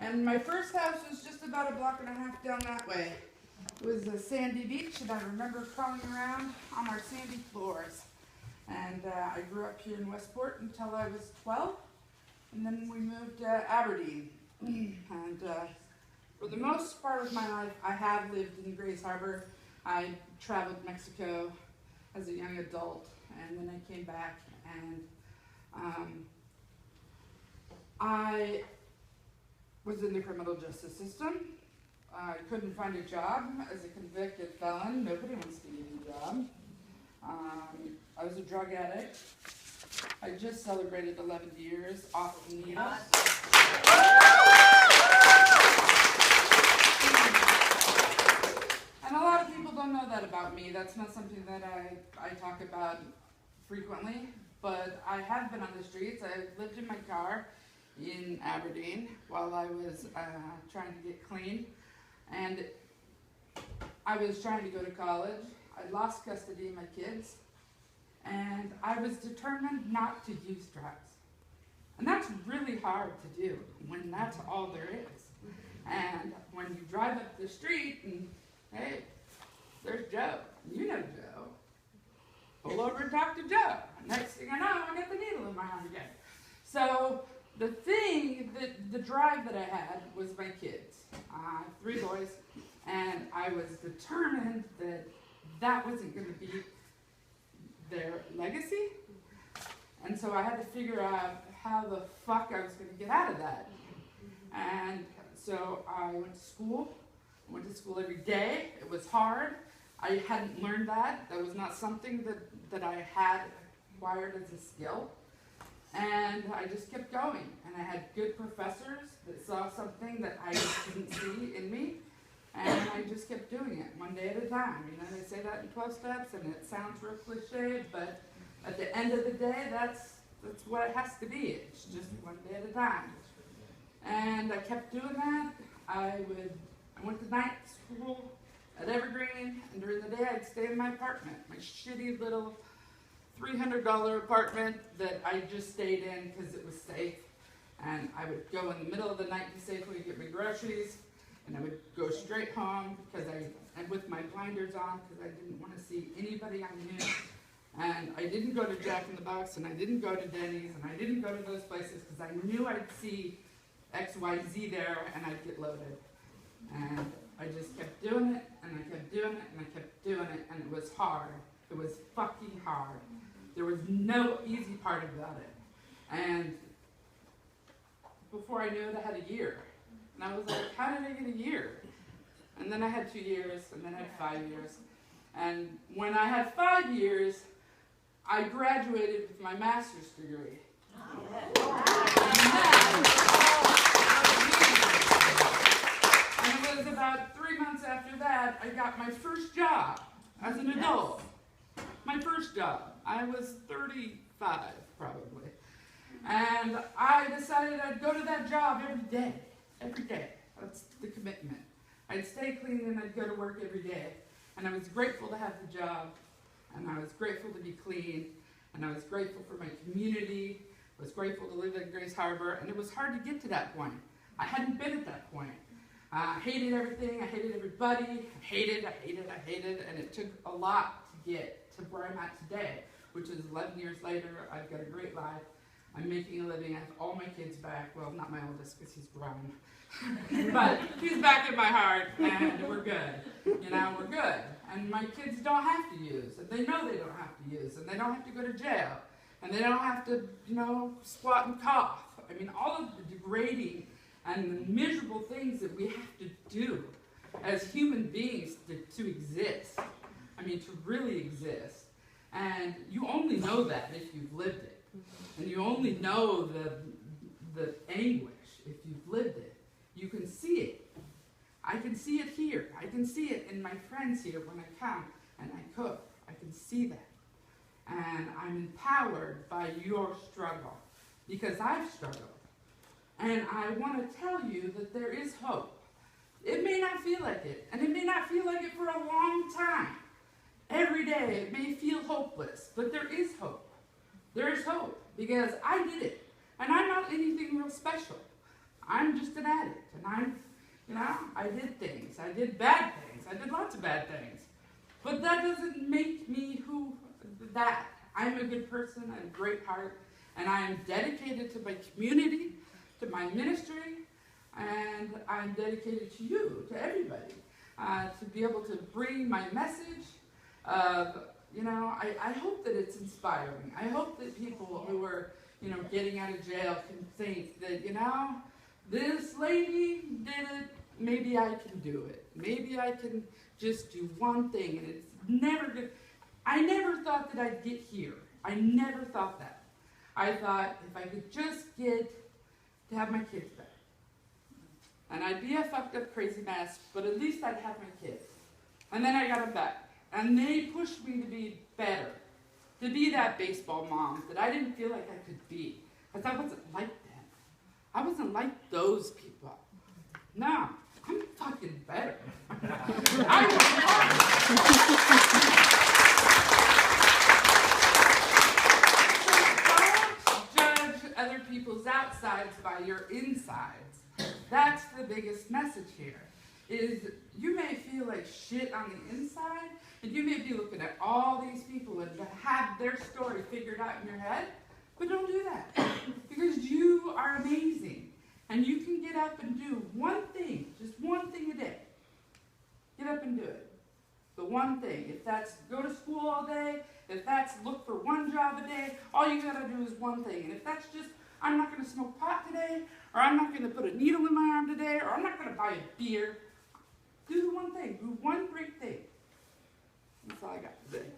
And my first house was just about a block and a half down that way. It was a sandy beach, and I remember crawling around on our sandy floors. And I grew up here in Westport until I was 12, and then we moved to Aberdeen. And for the most part of my life, I have lived in Grays Harbor. I traveled Mexico as a young adult, and then I came back, and I was in the criminal justice system. I couldn't find a job as a convicted felon. Nobody wants to give you a job. I was a drug addict. I just celebrated 11 years off of needles. And a lot of people don't know that about me. That's not something that I talk about frequently. But I have been on the streets. I lived in my car in Aberdeen while I was trying to get clean. And I was trying to go to college. I lost custody of my kids. And I was determined not to use drugs. And that's really hard to do when that's all there is. And when you drive up the street and, hey, there's Joe. You know Joe. Pull over and talk to Joe. Next thing I know, I get the needle in my arm again. So the drive that I had was my kids. 3 boys. And I was determined that that wasn't going to be their legacy. And so I had to figure out how the fuck I was going to get out of that. And so I went to school. I went to school every day. It was hard. I hadn't learned that. That was not something that I had acquired as a skill. And I just kept going. And I had good professors that saw something that I just didn't see in me. And I just kept doing it one day at a time. You know, they say that in 12 steps, and it sounds real cliche, but at the end of the day, that's what it has to be. It's just one day at a time. And I kept doing that. I went to night school at Evergreen, and during the day, I'd stay in my apartment, my shitty little $300 apartment that I just stayed in because it was safe. And I would go in the middle of the night to safely get my groceries. And I would go straight home and with my blinders on because I didn't want to see anybody I knew. And I didn't go to Jack in the Box, and I didn't go to Denny's, and I didn't go to those places because I knew I'd see XYZ there and I'd get loaded. And I just kept doing it, and I kept doing it, and I kept doing it, and it was hard. It was fucking hard. There was no easy part about it. And before I knew it, I had a year. And I was like, how did I get a year? And then I had 2 years, and then I had 5 years. And when I had 5 years, I graduated with my master's degree. And it was about 3 months after that, I got my first job as an adult. My first job. I was 35, probably. And I decided I'd go to that job every day. Every day. That's the commitment. I'd stay clean and I'd go to work every day. And I was grateful to have the job. And I was grateful to be clean. And I was grateful for my community. I was grateful to live in Grays Harbor. And it was hard to get to that point. I hadn't been at that point. I hated everything. I hated everybody. I hated. And it took a lot to get to where I'm at today, which is 11 years later. I've got a great life. I'm making a living. I have all my kids back. Well, not my oldest because he's grown. But he's back in my heart, and we're good. You know, we're good. And my kids don't have to use, and they know they don't have to use, and they don't have to go to jail, and they don't have to, you know, squat and cough. I mean, all of the degrading and the miserable things that we have to do as human beings to exist. I mean, to really exist. And you only know that if you've lived it. And you only know the anguish if you've lived it. You can see it. I can see it here. I can see it in my friends here when I come and I cook. I can see that. And I'm empowered by your struggle because I've struggled. And I want to tell you that there is hope. It may not feel like it, and it may not feel like it for a long time. Every day it may feel hopeless, but there is hope. There is hope because I did it. And I'm not anything real special. I'm just an addict, and And I did things. I did bad things. I did lots of bad things. But that doesn't make me that. I'm a good person, I have a great heart, and I am dedicated to my community, to my ministry, and I'm dedicated to you, to everybody, to be able to bring my message of, I hope that it's inspiring. I hope that people who are, getting out of jail can think that, this lady did it, maybe I can do it. Maybe I can just do one thing, and it's never good. I never thought that I'd get here. I never thought that. I thought if I could just get to have my kids back. And I'd be a fucked up crazy mess, but at least I'd have my kids. And then I got them back. And they pushed me to be better. To be that baseball mom that I didn't feel like I could be. Because I wasn't like them. I wasn't like those people. No, I'm fucking better. I Don't judge other people's outsides by your insides. That's the biggest message here. Is you may feel like shit on the inside, and you may be looking at all these people and have their story figured out in your head, but don't do that. Because you are amazing. And you can get up and do one thing, just one thing a day. Get up and do it. The one thing. If that's go to school all day, if that's look for one job a day, all you gotta do is one thing. And if that's just, I'm not gonna smoke pot today, or I'm not gonna put a needle in my arm today, or I'm not gonna buy a beer, do the one thing. Do one great thing. That's all I got today.